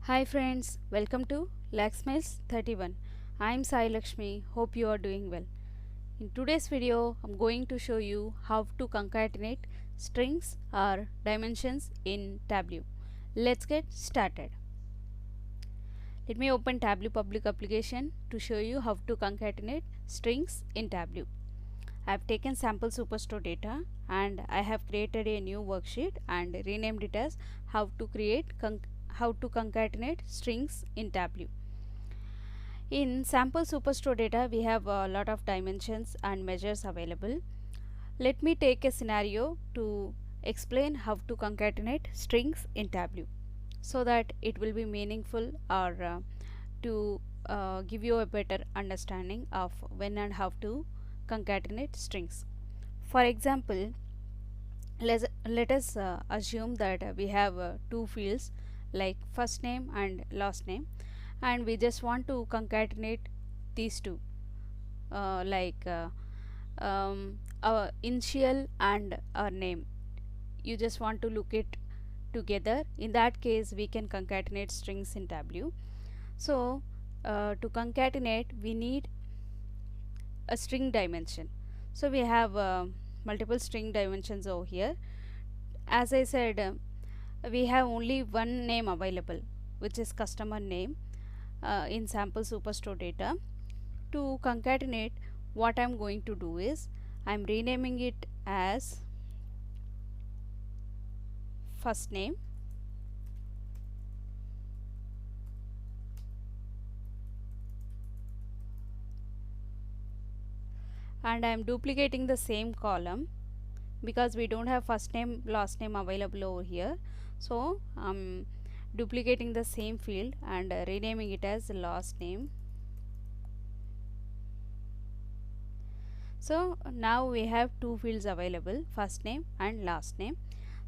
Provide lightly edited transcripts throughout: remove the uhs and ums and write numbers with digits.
Hi friends, welcome to Laxmiles 31. I am Sai Lakshmi. Hope you are doing well. In today's video, I'm going to show you how to concatenate strings or dimensions in Tableau. Let's get started. Let me open Tableau public application to show you how to concatenate strings in Tableau. I have taken sample superstore data and I have created a new worksheet and renamed it as how to concatenate strings in Tableau. In sample superstore data, we have a lot of dimensions and measures available. Let me take a scenario to explain how to concatenate strings in Tableau so that it will be meaningful or to give you a better understanding of when and how to concatenate strings. For example, let us assume that we have two fields like first name and last name, and we just want to concatenate these two our initial and our name. You just want to look it together. In that case, we can concatenate strings in Tableau. So to concatenate, we need a string dimension. So we have multiple string dimensions over here. As I said, we have only one name available, which is customer name in sample superstore data. To concatenate, what I'm going to do is I'm renaming it as first name, and I'm duplicating the same column because we don't have first name last name available over here. So I'm duplicating the same field and renaming it as last name. So now we have two fields available, first name and last name.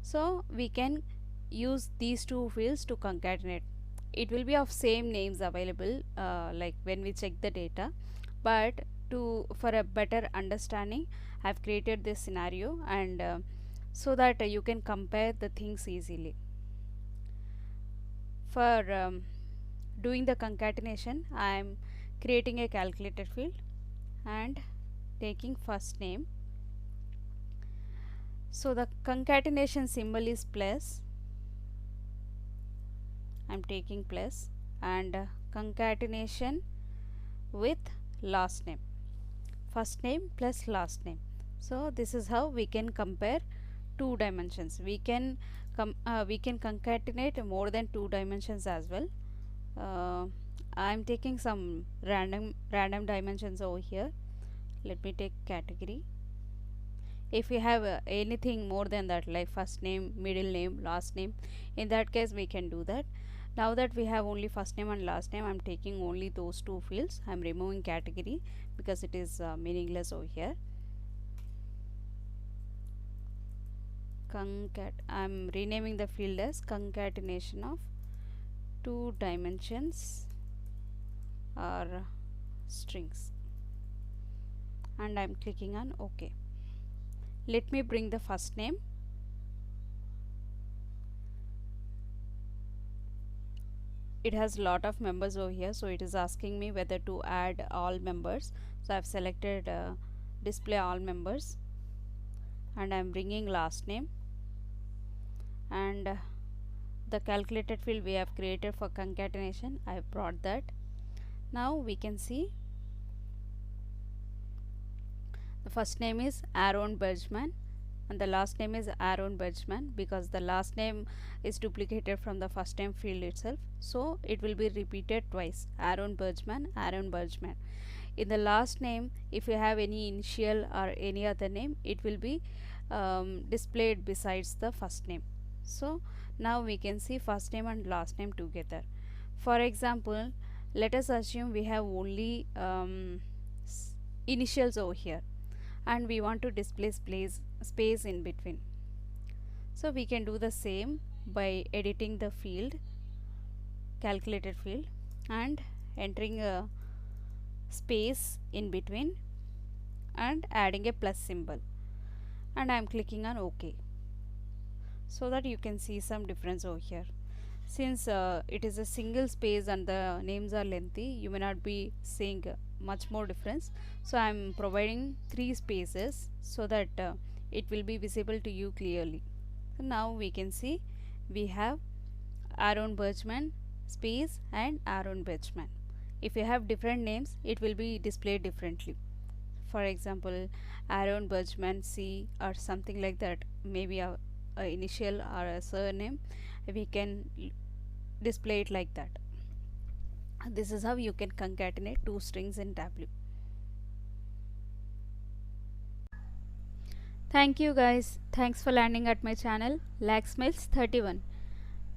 So we can use these two fields to concatenate. It will be of same names available like when we check the data, but for a better understanding, I've created this scenario and so that you can compare the things easily. For doing the concatenation, I am creating a calculator field and taking first name. So the concatenation symbol is plus. I'm taking plus and concatenation with last name, first name plus last name. So this is how we can compare two dimensions. We can concatenate more than two dimensions as well. I'm taking some random dimensions over here. Let me take category. If we have anything more than that, like first name, middle name, last name, in that case we can do that. Now that we have only first name and last name, I'm taking only those two fields. I'm removing category because it is meaningless over here. I'm renaming the field as concatenation of two dimensions or strings, and I'm clicking on OK. Let me bring the first name. It has lot of members over here, so it is asking me whether to add all members. So I've selected display all members, and I'm bringing last name, and the calculated field we have created for concatenation, I have brought that. Now we can see the first name is Aaron Bergman and the last name is Aaron Bergman because the last name is duplicated from the first name field itself. So it will be repeated twice, Aaron Bergman, Aaron Bergman. In the last name, if you have any initial or any other name, it will be displayed besides the first name. So now we can see first name and last name together. For example, let us assume we have only initials over here and we want to display space in between. So we can do the same by editing the field, calculated field, and entering a space in between and adding a plus symbol, and I'm clicking on OK so that you can see some difference over here. Since it is a single space and the names are lengthy, you may not be seeing much more difference. So I'm providing 3 spaces so that it will be visible to you clearly. So now we can see we have Aaron Birchman space and Aaron Birchman. If you have different names, it will be displayed differently. For example, Aaron Birchman C or something like that, maybe a initial or a surname, we can display it like that. This is how you can concatenate 2 strings in Tableau. Thank you guys. Thanks for landing at my channel Laxmails31.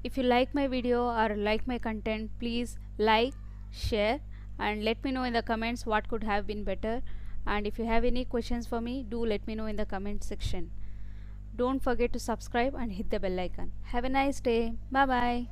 If you like my video or like my content, please like, share and let me know in the comments what could have been better. And if you have any questions for me, do let me know in the comment section. Don't forget to subscribe and hit the bell icon. Have a nice day. Bye bye.